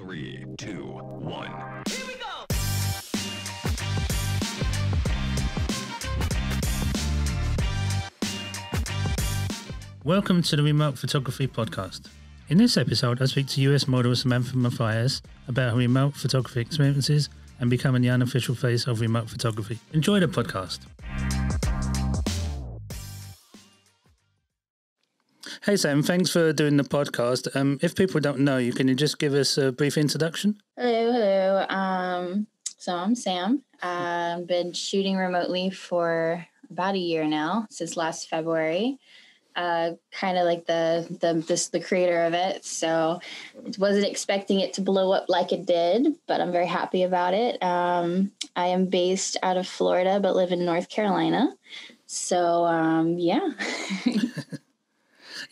3, 2, 1. Here we go! Welcome to the Remote Photography Podcast. In this episode, I speak to US model Samantha Mathias about her remote photography experiences and becoming the unofficial face of remote photography. Enjoy the podcast. Hey Sam, thanks for doing the podcast. If people don't know you, can you just give us a brief introduction? Hello. So I'm Sam. I've been shooting remotely for about a year now, since last February. Kind of like the creator of it. So wasn't expecting it to blow up like it did, but I'm very happy about it. I am based out of Florida, but live in North Carolina. So, yeah.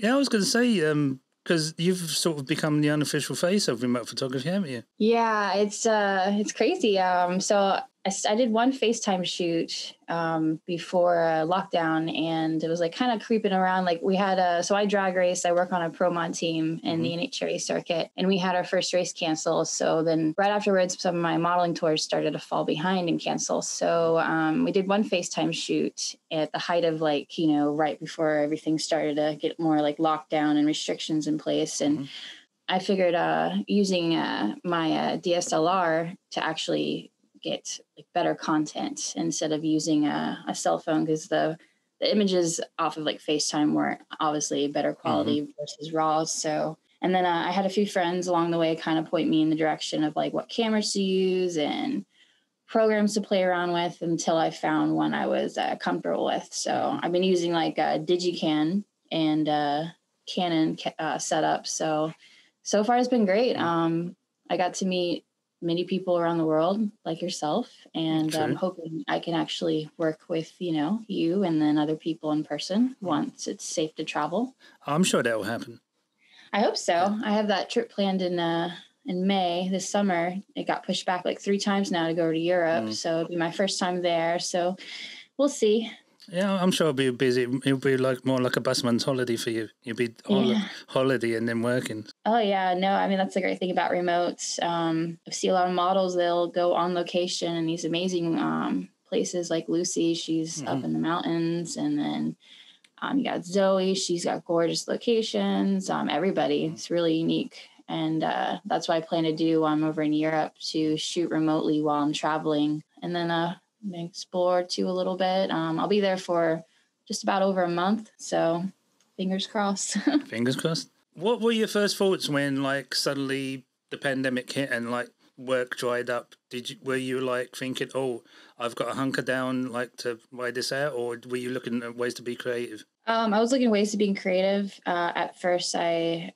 Yeah, I was going to say, because you've sort of become the unofficial face of remote photography, haven't you? Yeah, it's crazy. So I did one FaceTime shoot before lockdown, and it was like kind of creeping around. Like we had so I drag race. I work on a pro mod team in the NHRA circuit, and we had our first race cancel. So then right afterwards, some of my modeling tours started to fall behind and cancel. So we did one FaceTime shoot at the height of right before everything started to get more like lockdown and restrictions in place. And I figured using my DSLR to actually get like better content instead of using a cell phone, because the images off of like FaceTime were obviously better quality versus RAW. So, and then I had a few friends along the way kind of point me in the direction of like what cameras to use and programs to play around with until I found one I was comfortable with. So I've been using like Digican and Canon setup. So far it's been great. I got to meet many people around the world like yourself, and I'm hoping I can actually work with, you and then other people in person once it's safe to travel. I'm sure that will happen. I hope so. Yeah. I have that trip planned in May this summer. It got pushed back like 3 times now to go to Europe. So it'll be my first time there. So we'll see. Yeah, I'm sure it'll be busy. It'll be like more like a busman's holiday for you. You'll be holiday and then working. Oh, yeah. No, I mean, that's the great thing about remotes. I see a lot of models, they'll go on location in these amazing places like Lucy. She's up in the mountains. And then you got Zoe. She's got gorgeous locations. Everybody. It's really unique. And that's what I plan to do while I'm over in Europe, to shoot remotely while I'm traveling. And then explore too a little bit. I'll be there for just about over a month, so fingers crossed. Fingers crossed. What were your first thoughts when like suddenly the pandemic hit and like work dried up? Were you like thinking, oh, I've got to hunker down like to ride this out, or were you looking at ways to be creative? I was looking at ways to being creative. At first I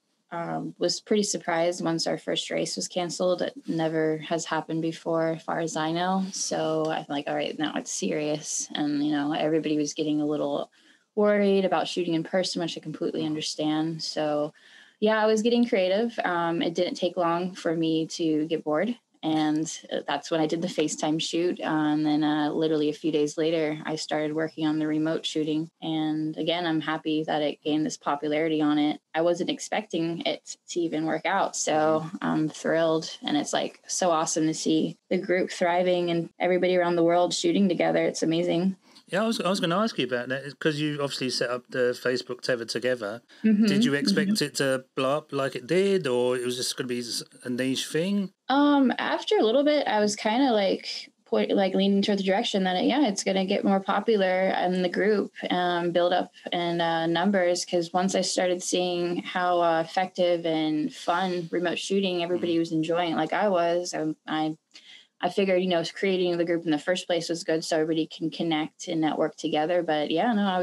was pretty surprised once our first race was canceled. It never has happened before, as far as I know. So I'm like, all right, now it's serious. And, everybody was getting a little worried about shooting in person, which I completely understand. So, yeah, I was getting creative. It didn't take long for me to get bored. And that's when I did the FaceTime shoot. And then literally a few days later, I started working on the remote shooting. And again, I'm happy that it gained this popularity on it. I wasn't expecting it to even work out. So I'm thrilled. And it's like so awesome to see the group thriving and everybody around the world shooting together. It's amazing. Yeah, I was going to ask you about that, because you obviously set up the Facebook tether together. Did you expect it to blow up like it did, or it was just going to be a niche thing? After a little bit, I was kind of leaning toward the direction that it's going to get more popular in the group, build up in numbers. Because once I started seeing how effective and fun remote shooting everybody was enjoying, like I was, I figured, creating the group in the first place was good so everybody can connect and network together. But I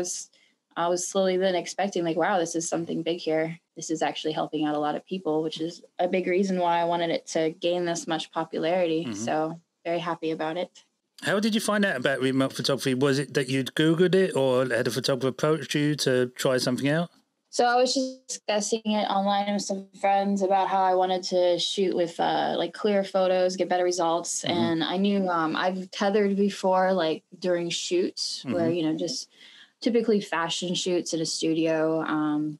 was slowly then expecting like, wow, this is something big here. This is actually helping out a lot of people, which is a big reason why I wanted it to gain this much popularity. So very happy about it. How did you find out about remote photography? Was it that you'd Googled it, or had a photographer approached you to try something out? So I was just discussing it online with some friends about how I wanted to shoot with like clear photos, get better results. And I knew I've tethered before, like during shoots where, just typically fashion shoots in a studio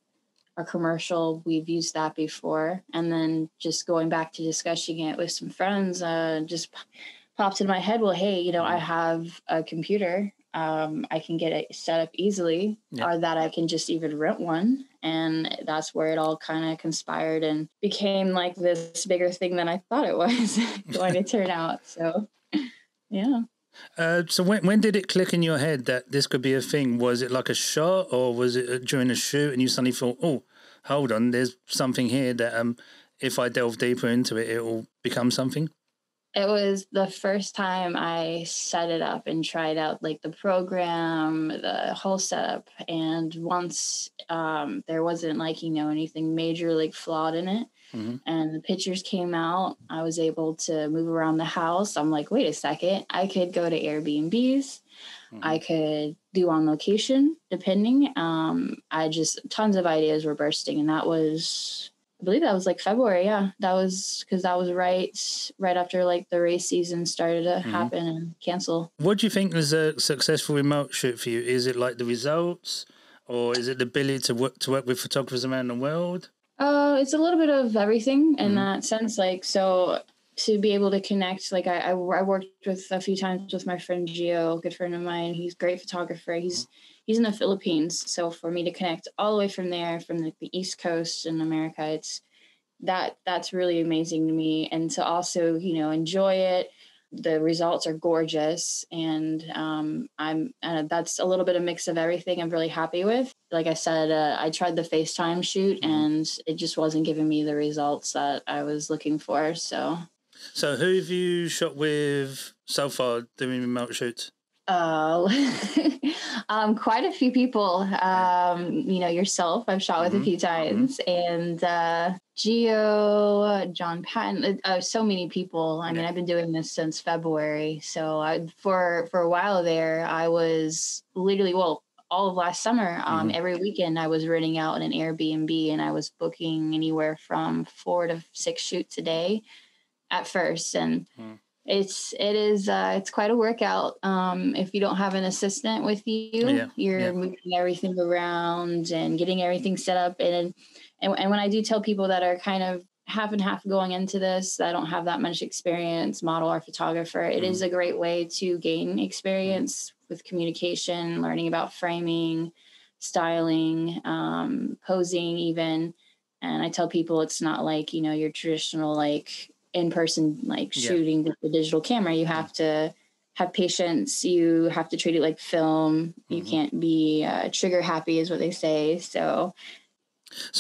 our commercial, we've used that before. And then just going back to discussing it with some friends, just popped in my head, well, hey, you know, I have a computer. I can get it set up easily, or that I can just even rent one. And that's where it all kind of conspired and became like this bigger thing than I thought it was going to turn out. So, yeah. So when did it click in your head that this could be a thing? Was it like a shot, or was it during a shoot and you suddenly thought, oh, hold on, there's something here that if I delve deeper into it, it will become something? It was the first time I set it up and tried out like the program, the whole setup. And once there wasn't like, you know, anything major like flawed in it, and the pictures came out, I was able to move around the house. I'm like, wait a second, I could go to Airbnbs. I could do on location, depending. Tons of ideas were bursting. And that was, I believe that was like February. Yeah, that was because that was right after like the race season started to happen and cancel. What do you think is a successful remote shoot for you? Is it like the results, or is it the ability to work with photographers around the world? It's a little bit of everything in that sense. Like, so to be able to connect, like I worked with a few times with my friend Gio, a good friend of mine. He's a great photographer. He's in the Philippines. So for me to connect all the way from there, from the East Coast in America, that's really amazing to me. And to also, you know, enjoy it. The results are gorgeous, and that's a little bit of mix of everything I'm really happy with. Like I said, I tried the FaceTime shoot, and it just wasn't giving me the results that I was looking for. So who have you shot with so far doing remote shoots? Quite a few people. You know, yourself, I've shot with a few times, and Gio, John Patton, so many people. I mean, I've been doing this since February. So for a while there, I was literally, all of last summer, every weekend I was renting out in an Airbnb, and I was booking anywhere from 4 to 6 shoots a day at first. And it's quite a workout. If you don't have an assistant with you, you're moving everything around and getting everything set up. And when I do tell people that are kind of half and half going into this, that don't have that much experience, model or photographer, it is a great way to gain experience with communication, learning about framing, styling, posing even. And I tell people it's not like, you know, your traditional like in-person like shooting with the digital camera. You have to have patience. You have to treat it like film. You can't be trigger happy is what they say. So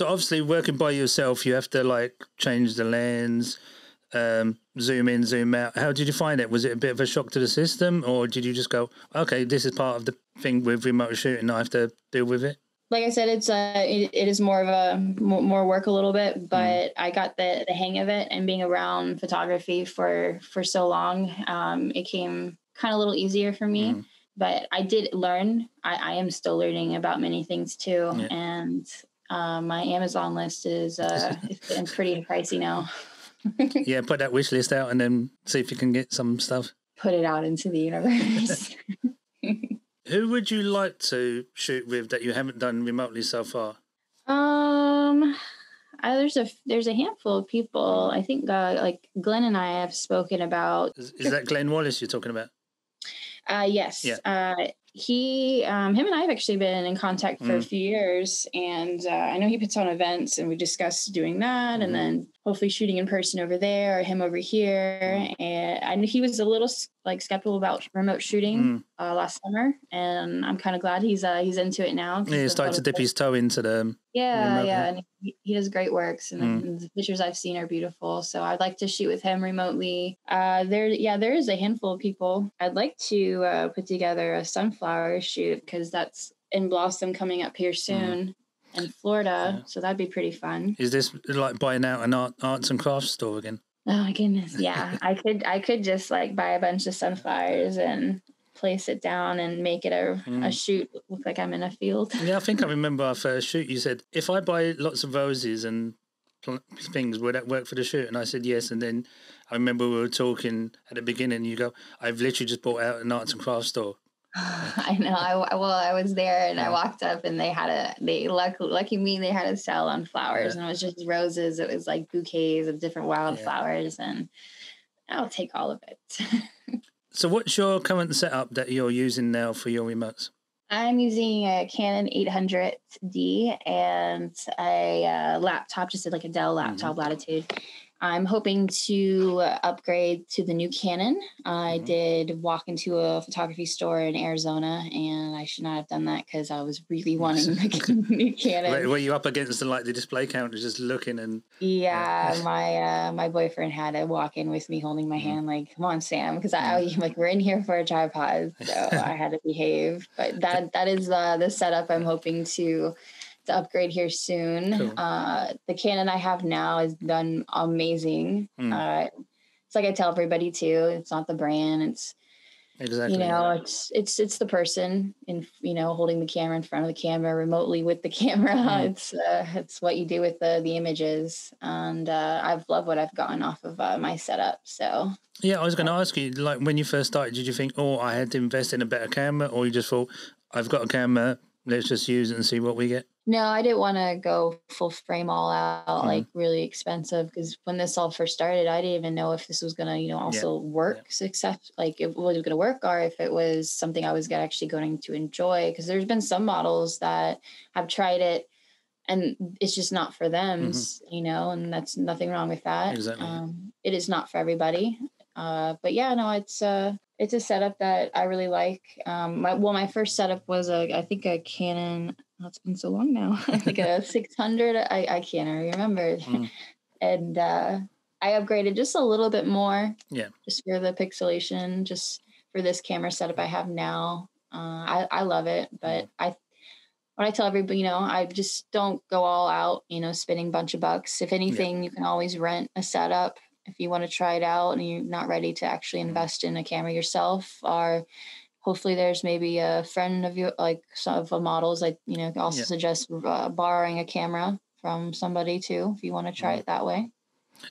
obviously working by yourself, you have to like change the lens, zoom in, zoom out. How did you find it? Was it a bit of a shock to the system, or did you just go, okay, this is part of the thing with remote shooting, I have to deal with it? Like I said, it is more of a more work a little bit, but I got the hang of it, and being around photography for so long, it came kind of a little easier for me. But I did learn. I am still learning about many things too, and my Amazon list is it's getting pretty pricey now. Yeah, put that wish list out and then see if you can get some stuff. Put it out into the universe. Who would you like to shoot with that you haven't done remotely so far? There's a handful of people. I think like Glenn and I have spoken about. Is that Glenn Wallace you're talking about? Yes. Yeah. Him and I have actually been in contact for a few years, and I know he puts on events, and we discussed doing that, and then hopefully shooting in person over there, or him over here. And I knew he was a little like skeptical about remote shooting last summer, and I'm kind of glad he's into it now. Yeah, he started to dip his toe into the and he does great works, and the pictures I've seen are beautiful. So I'd like to shoot with him remotely. There is a handful of people. I'd like to put together a sunflower shoot, because that's in blossom coming up here soon in Florida. So that'd be pretty fun. Is this like buying out an arts and crafts store again? Oh my goodness, yeah. I could just like buy a bunch of sunflowers and place it down and make it a shoot look like I'm in a field. Yeah, I think I remember our first shoot. You said, if I buy lots of roses and things, would that work for the shoot? And I said yes. And then I remember we were talking at the beginning, you go, I've literally just bought out an arts and crafts store. I know. I was there and I walked up and they had lucky me, they had a sale on flowers and it was just roses. It was like bouquets of different wildflowers and I'll take all of it. So what's your current setup that you're using now for your remotes? I'm using a Canon 800D and a laptop, just like a Dell laptop Latitude. I'm hoping to upgrade to the new Canon. I did walk into a photography store in Arizona, and I should not have done that because I was really wanting the new Canon. Were you up against the display counter, just looking and? Yeah, my boyfriend had to walk in with me, holding my hand, like, "Come on, Sam," because I like we're in here for a tripod, so I had to behave. But that is the setup I'm hoping to upgrade here soon. Cool. The Canon I have now is done amazing. It's like I tell everybody too, it's not the brand, it's exactly, it's the person in, holding the camera in front of the camera, remotely with the camera. It's what you do with the images, and I've loved what I've gotten off of my setup. So yeah, I was going to ask you, like, when you first started, did you think, I had to invest in a better camera, or you just thought, I've got a camera, let's just use it and see what we get? No, I didn't want to go full frame all out, like really expensive, because when this all first started, I didn't even know if this was going to, also work, success, like it was going to work, or if it was something I was actually going to enjoy. Because there's been some models that have tried it and it's just not for them, and that's nothing wrong with that. Exactly. It is not for everybody. But yeah, no, it's a setup that I really like. My first setup was I think a Canon. It's been so long now. I think a 600. I can't remember. And I upgraded just a little bit more. Yeah. Just for the pixelation, just for this camera setup I have now. I love it, but when I tell everybody, I just don't go all out, spending a bunch of bucks. If anything, you can always rent a setup if you want to try it out and you're not ready to actually invest in a camera yourself, or hopefully there's maybe a friend of you, like some of the models, like, also suggest borrowing a camera from somebody too, if you want to try it that way.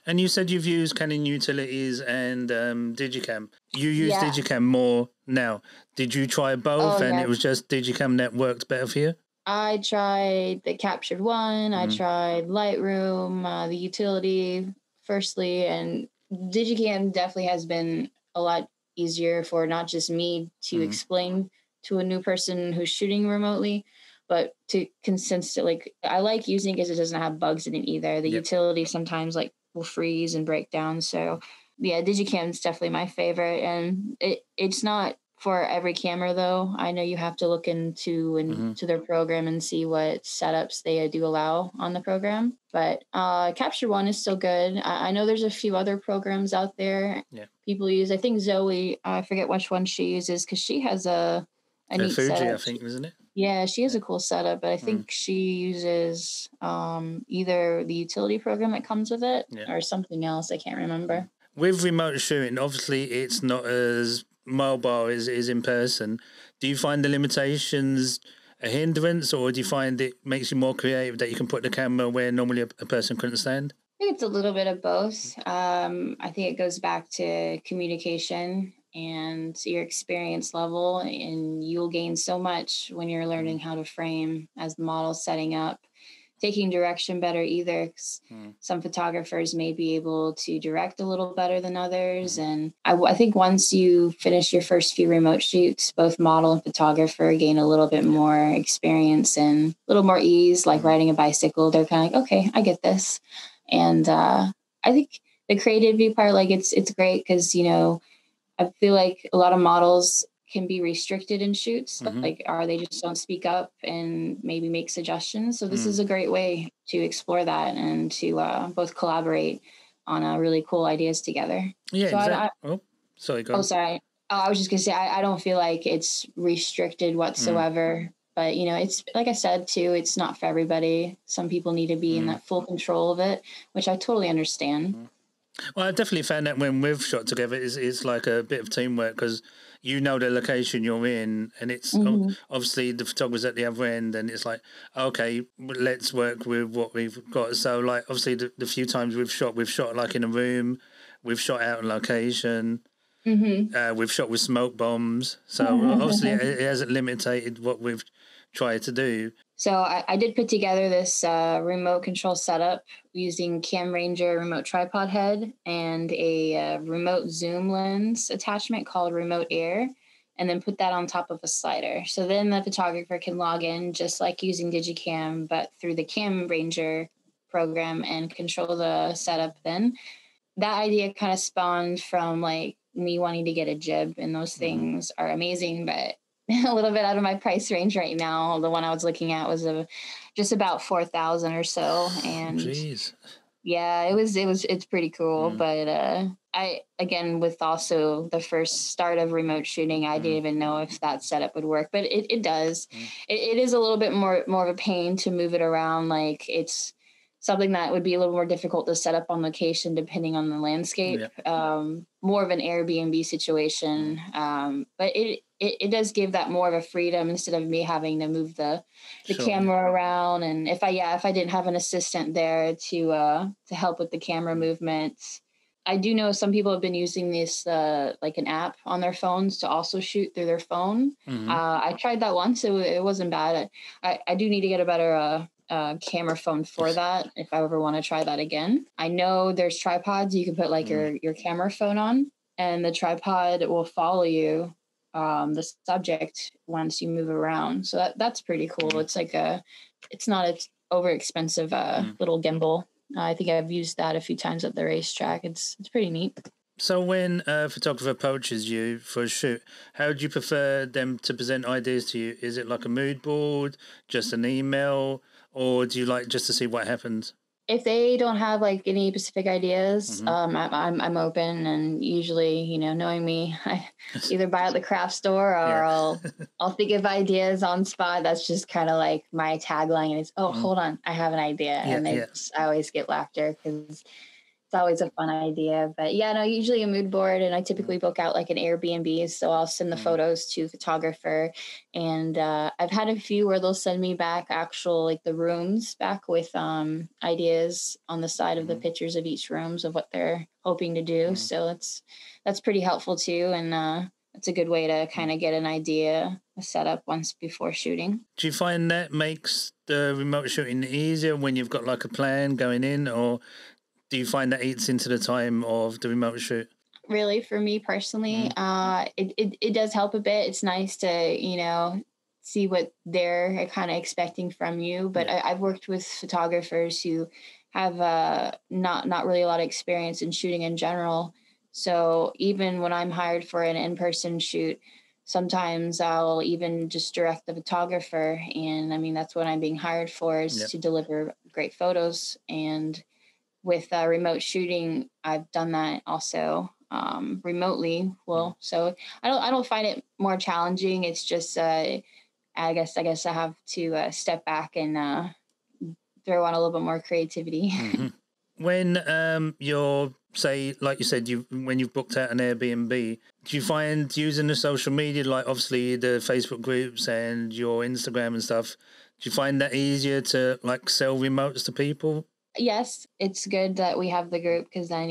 And you said you've used Canon Utilities and Digicam. You use Digicam more now. Did you try both it was just Digicam that worked better for you? I tried the Captured One. I tried Lightroom, the utility firstly, and Digicam definitely has been a lot easier for not just me to explain to a new person who's shooting remotely, but to consistently, like, I like using it because it doesn't have bugs in it either. The utility sometimes like will freeze and break down. So yeah, Digicam is definitely my favorite, and it's not for every camera though. I know you have to look into their program and see what setups they do allow on the program. But Capture One is still good. I know there's a few other programs out there people use. I think Zoe, I forget which one she uses because she has a neat Fuji setup. I think, isn't it? Yeah, she has a cool setup, but I think she uses either the utility program that comes with it or something else. I can't remember. With remote shooting, obviously it's not as mobile as it is in person. Do you find the limitations a hindrance, or do you find it makes you more creative that you can put the camera where normally a person couldn't stand? I think it's a little bit of both. I think it goes back to communication and your experience level, and you'll gain so much when you're learning how to frame as the model setting up. Taking direction better either, 'cause some photographers may be able to direct a little better than others. And I think once you finish your first few remote shoots, both model and photographer gain a little bit more experience and a little more ease, like riding a bicycle. They're kind of like, okay, I get this. And I think the creativity part, like it's great because, I feel like a lot of models can be restricted in shoots, like, or they just don't speak up and maybe make suggestions. So this is a great way to explore that and to both collaborate on really cool ideas together. Yeah, so exactly. Sorry, go on. Sorry. I was just gonna say, I don't feel like it's restricted whatsoever. But, it's like I said, too, it's not for everybody. Some people need to be in that full control of it, which I totally understand. Well, I definitely found that when we've shot together, it's like a bit of teamwork because you know the location you're in, and it's obviously the photographer's at the other end, and it's like, okay, let's work with what we've got. So, like, obviously the few times we've shot like in a room, we've shot out on location. We've shot with smoke bombs. So obviously it hasn't limited what we've tried to do. So I did put together this remote control setup using Cam Ranger remote tripod head and a remote zoom lens attachment called Remote Air, and then put that on top of a slider. So then the photographer can log in just like using Digicam, but through the Cam Ranger program and control the setup then. That idea kind of spawned from like me wanting to get a jib, and those things are amazing, but a little bit out of my price range right now. The one I was looking at was just about 4,000 or so, and Jeez. yeah, it's pretty cool. But I again, with also the first start of remote shooting, I didn't even know if that setup would work, but it does. It is a little bit more of a pain to move it around. Like it's something that would be a little more difficult to set up on location depending on the landscape. More of an Airbnb situation, but it does give that more of a freedom instead of me having to move the camera around. And if I didn't have an assistant there to help with the camera movements. I do know some people have been using this like an app on their phones to also shoot through their phone. I tried that once. It wasn't bad. I do need to get a better camera phone for that if I ever want to try that again. I know there's tripods you can put like your camera phone on, and the tripod will follow you, the subject, once you move around. So that's pretty cool. It's like it's not an over expensive little gimbal. I think I've used that a few times at the racetrack. It's pretty neat. So when a photographer approaches you for a shoot, how do you prefer them to present ideas to you? Is it like a mood board, just an email, or do you like just to see what happens? If they don't have like any specific ideas, I'm open, and usually, knowing me, I either buy at the craft store or I'll think of ideas on spot. That's just kind of like my tagline is, hold on, I have an idea, and I always get laughter because it's always a fun idea. But usually a mood board, and I typically book out like an Airbnb. So I'll send the photos to a photographer, and I've had a few where they'll send me back actual, like the rooms back with ideas on the side of the pictures of each rooms of what they're hoping to do. So that's pretty helpful too. And it's a good way to kind of get an idea, a setup once before shooting. Do you find that makes the remote shooting easier when you've got like a plan going in, or do you find that eats into the time of the remote shoot? Really, for me personally, it does help a bit. It's nice to, see what they're kind of expecting from you. But I've worked with photographers who have not really a lot of experience in shooting in general. So even when I'm hired for an in-person shoot, sometimes I'll even just direct the photographer. And I mean, that's what I'm being hired for, is to deliver great photos. And with remote shooting, I've done that also remotely. Well, so I don't find it more challenging. It's just I guess I have to step back and throw on a little bit more creativity. When you're, say, like you said, when you've booked out an Airbnb, do you find using the social media, like obviously the Facebook groups and your Instagram and stuff, do you find that easier to like sell remotes to people? Yes, it's good that we have the group, because then,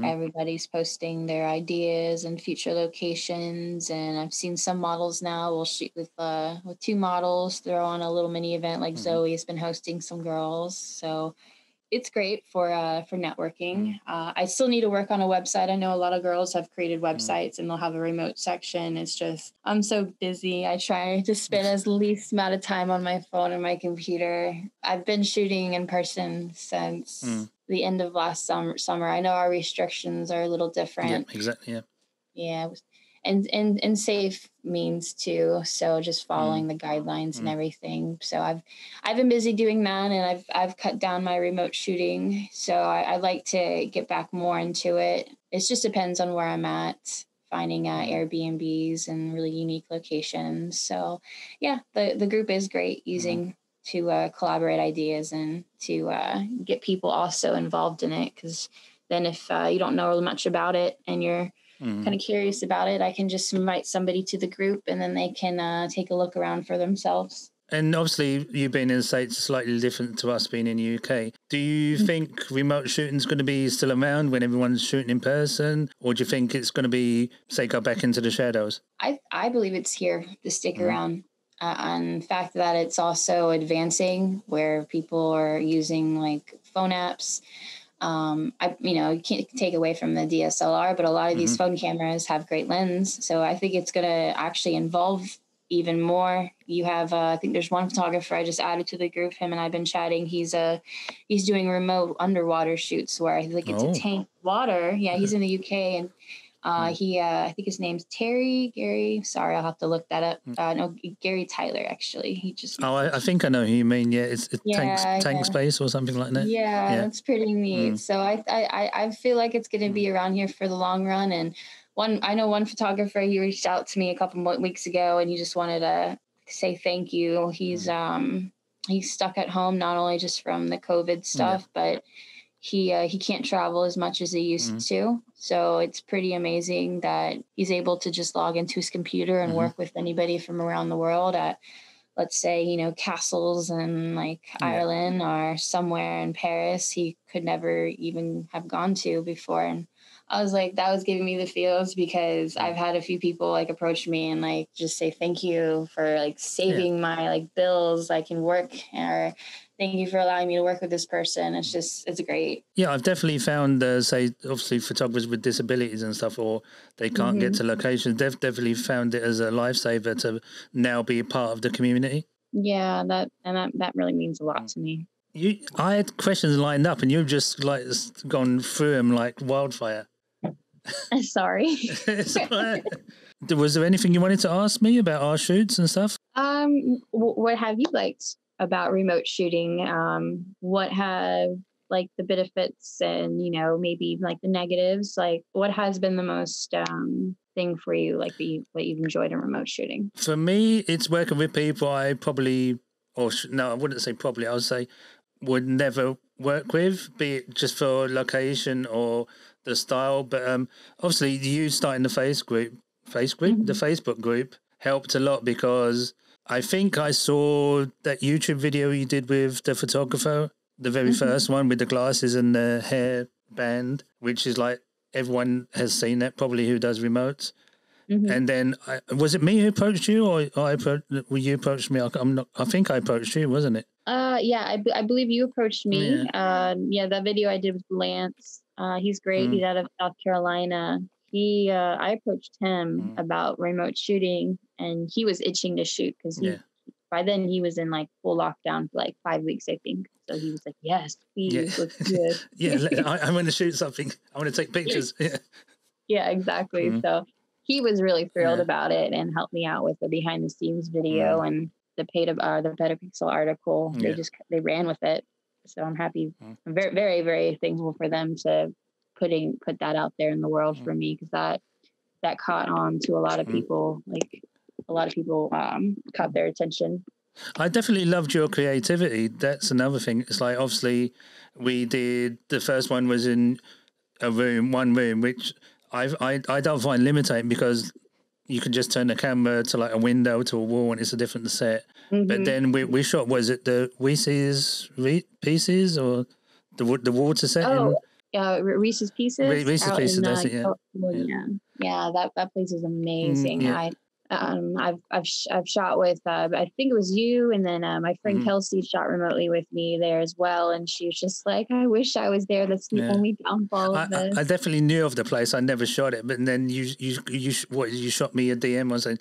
everybody's posting their ideas and future locations. And I've seen some models now will shoot with two models, throw on a little mini event, like Zoe's been hosting some girls. So it's great for networking. I still need to work on a website. I know a lot of girls have created websites and they'll have a remote section. It's just, I'm so busy. I try to spend as least amount of time on my phone and my computer. I've been shooting in person since the end of last summer. I know our restrictions are a little different. Yeah, exactly. Yeah. And safe means too. So just following the guidelines and everything. So I've been busy doing that, and I've cut down my remote shooting. So I like to get back more into it. It just depends on where I'm at, finding Airbnbs and really unique locations. So yeah, the group is great, using to collaborate ideas and to get people also involved in it. Because then if you don't know much about it and you're kind of curious about it, I can just invite somebody to the group, and then they can take a look around for themselves. And obviously, you being in the States is slightly different to us being in the UK. Do you think remote shooting's going to be still around when everyone's shooting in person? Or do you think it's going to be, say, go back into the shadows? I believe it's here to stick around. And the fact that it's also advancing where people are using like phone apps. You can't take away from the DSLR, but a lot of these phone cameras have great lens. So I think it's going to actually involve even more. You have, I think there's one photographer I just added to the group. Him and I've been chatting. He's doing remote underwater shoots where I think it's a tank water. Yeah, he's in the UK, and I think his name's Gary. Sorry, I'll have to look that up. No, Gary Tyler, actually. He just. Oh, I think I know who you mean. Yeah, it's tank space or something like that. Yeah, that's pretty neat. So I feel like it's going to be around here for the long run. And I know one photographer, he reached out to me a couple weeks ago, and he just wanted to say thank you. He's stuck at home, not only just from the COVID stuff, but he can't travel as much as he used to. So it's pretty amazing that he's able to just log into his computer and work with anybody from around the world at, let's say, castles in like Ireland or somewhere in Paris he could never even have gone to before. And I was like, that was giving me the feels, because I've had a few people like approach me and like just say thank you for like saving my like bills. I can work, or thank you for allowing me to work with this person. It's great. Yeah, I've definitely found, say, obviously photographers with disabilities and stuff, or they can't get to locations. They've definitely found it as a lifesaver to now be a part of the community. Yeah, that really means a lot to me. I had questions lined up, and you've just like gone through them like wildfire. Sorry. Was there anything you wanted to ask me about our shoots and stuff? What have you liked about remote shooting? What have like the benefits and maybe like the negatives? Like, what has been the most thing for you, like what you've enjoyed in remote shooting? For me, it's working with people I probably, no, I wouldn't say probably, I would say would never work with, be it just for location or the style. But obviously you starting the the Facebook group helped a lot, because I think I saw that YouTube video you did with the photographer, the very first one with the glasses and the hair band, which is like everyone has seen that probably who does remotes. And then was it me who approached you, or you approached me? I think I approached you, wasn't it? Yeah, I believe you approached me. That video I did with Lance. He's great. He's out of South Carolina. I approached him about remote shooting, and he was itching to shoot because by then he was in like full lockdown for like 5 weeks, I think. So he was like, "Yes, please, let's do it." I want to shoot something. I want to take pictures. Yeah, exactly. So he was really thrilled about it and helped me out with the behind the scenes video and the Better Pixel article. They ran with it. So I'm happy. I'm very, very, very thankful for them to put that out there in the world for me, because that caught on to a lot of people. Like a lot of people caught their attention. I definitely loved your creativity. That's another thing. It's like, obviously we did, the first one was in one room, which I don't find limiting, because you can just turn the camera to like a window to a wall and it's a different set. But then we shot, was it the Reese's Pieces or the water set? Reese's Pieces. Reese's Pieces, that's it, Yeah, that place is amazing. I've shot with I think it was you, and then my friend Kelsey shot remotely with me there as well, and she was just like, "I wish I was there. That's the only downfall of this." I definitely knew of the place. I never shot it, but then you shot me a DM and said,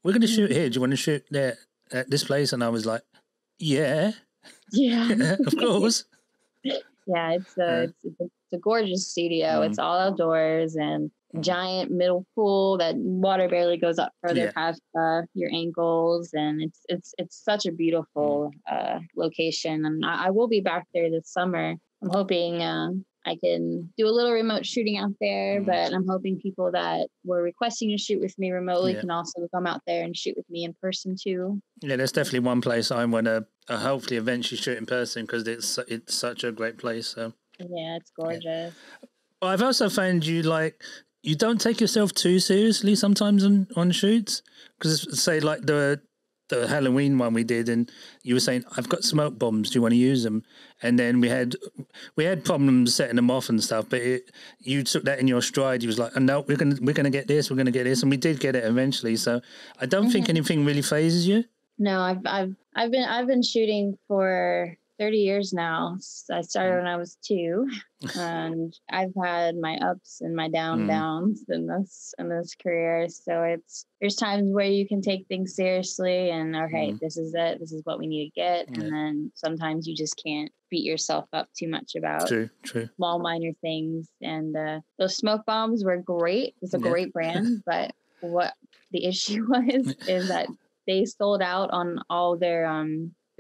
"We're going to shoot here. Do you want to shoot there at this place?" And I was like, "Yeah, of course." Yeah, it's a gorgeous studio. It's all outdoors and giant middle pool that water barely goes up further past your ankles, and it's such a beautiful location. And I will be back there this summer. I'm hoping I can do a little remote shooting out there, but I'm hoping people that were requesting to shoot with me remotely can also come out there and shoot with me in person too. Yeah, there's definitely one place I want to hopefully eventually shoot in person, because it's such a great place. So yeah, it's gorgeous. Well, I've also found you don't take yourself too seriously sometimes on shoots, because say like the the Halloween one we did, and you were saying, "I've got smoke bombs. Do you want to use them?" And then we had problems setting them off and stuff. But you took that in your stride. You was like, oh, "No, we're gonna get this. We're gonna get this," and we did get it eventually. So I don't think anything really phases you. No, I've been shooting for 30 years now. I started when I was 2, and I've had my ups and my downs in this career. So there's times where you can take things seriously and okay, this is it. This is what we need to get. And then sometimes you just can't beat yourself up too much about small minor things. And those smoke bombs were great. It's a great brand, but what the issue was is that they sold out on all their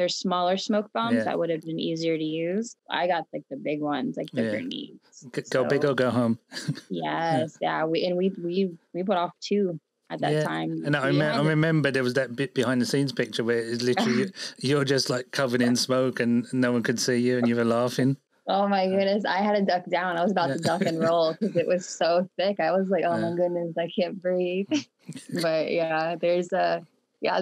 smaller smoke bombs that would have been easier to use. I got like the big ones, like the grenades. Go big or go home. Yes, we put off 2 at that time. And I remember there was that bit behind the scenes picture where it's literally you're just like covered in smoke and no one could see you and you were laughing. Oh my goodness, I had to duck down. I was about to duck and roll because it was so thick. I was like, oh my goodness, I can't breathe. But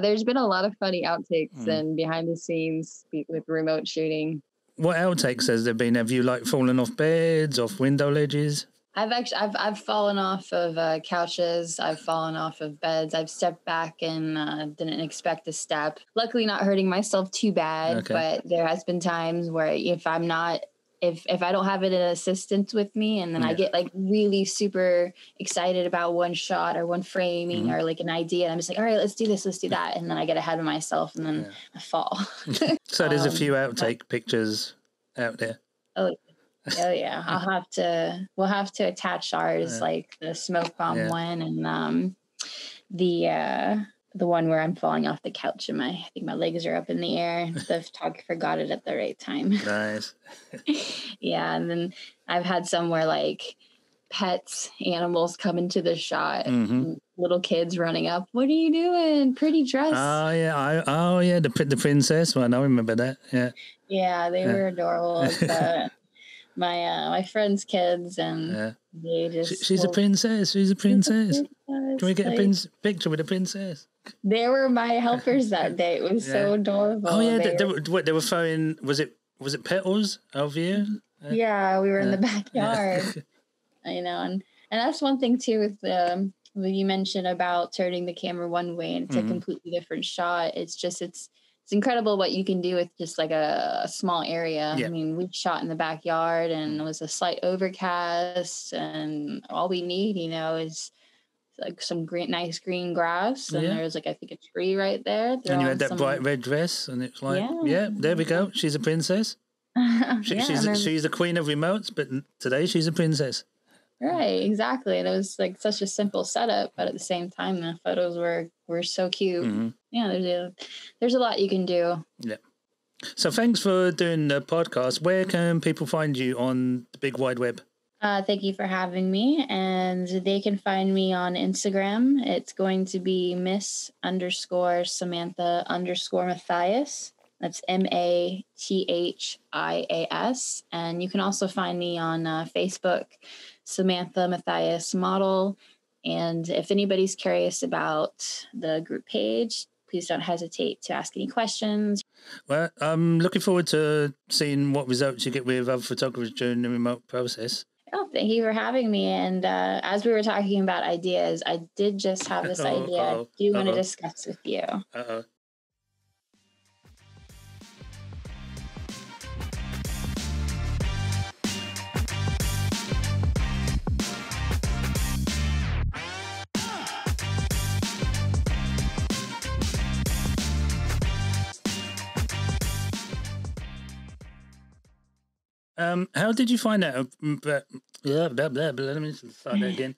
there's been a lot of funny outtakes and behind the scenes with remote shooting. What outtakes has there been? Have you like fallen off beds, off window ledges? I've fallen off of couches. I've fallen off of beds. I've stepped back and didn't expect to step. Luckily, not hurting myself too bad. Okay. But there has been times where if I don't have an assistant with me, and then I get like really super excited about one shot or one framing or like an idea, and I'm just like, all right, let's do this, let's do that, and then I get ahead of myself and then I fall. So there's a few outtake pictures out there. Oh yeah, we'll have to attach ours, like the smoke bomb one and the one where I'm falling off the couch and I think my legs are up in the air. The photographer got it at the right time. Nice. Yeah, and then I've had some where like animals come into the shot. Little kids running up. What are you doing? Pretty dress. Oh yeah, the princess one. I remember that. Yeah. Yeah, they were adorable. My friends' kids, and they just. She's a princess. She's a princess. Can we get a picture with a princess? They were my helpers that day. It was so adorable. Oh yeah, they were throwing. Was it petals over you? Yeah, we were in the backyard. And that's one thing too with when you mentioned about turning the camera one way and it's a completely different shot. It's incredible what you can do with just like a small area. Yeah. I mean, we shot in the backyard and it was a slight overcast, and all we need, is like some nice green grass, and there's like I think a tree right there. And you had that bright red dress, and it's like, there we go. She's a princess. She's the queen of remotes, but today she's a princess. Right, exactly. And it was like such a simple setup, but at the same time, the photos were so cute. Yeah, there's a lot you can do. Yeah. So thanks for doing the podcast. Where can people find you on the big wide web? Thank you for having me. And they can find me on Instagram. It's going to be Miss_Samantha_Mathias. That's Mathias. And you can also find me on Facebook, Samantha Mathias Model. And if anybody's curious about the group page, please don't hesitate to ask any questions. Well, I'm looking forward to seeing what results you get with other photographers during the remote process. Oh, thank you for having me. And as we were talking about ideas, I did just have this idea I do want to discuss with you. How did you find out? Let me start that again.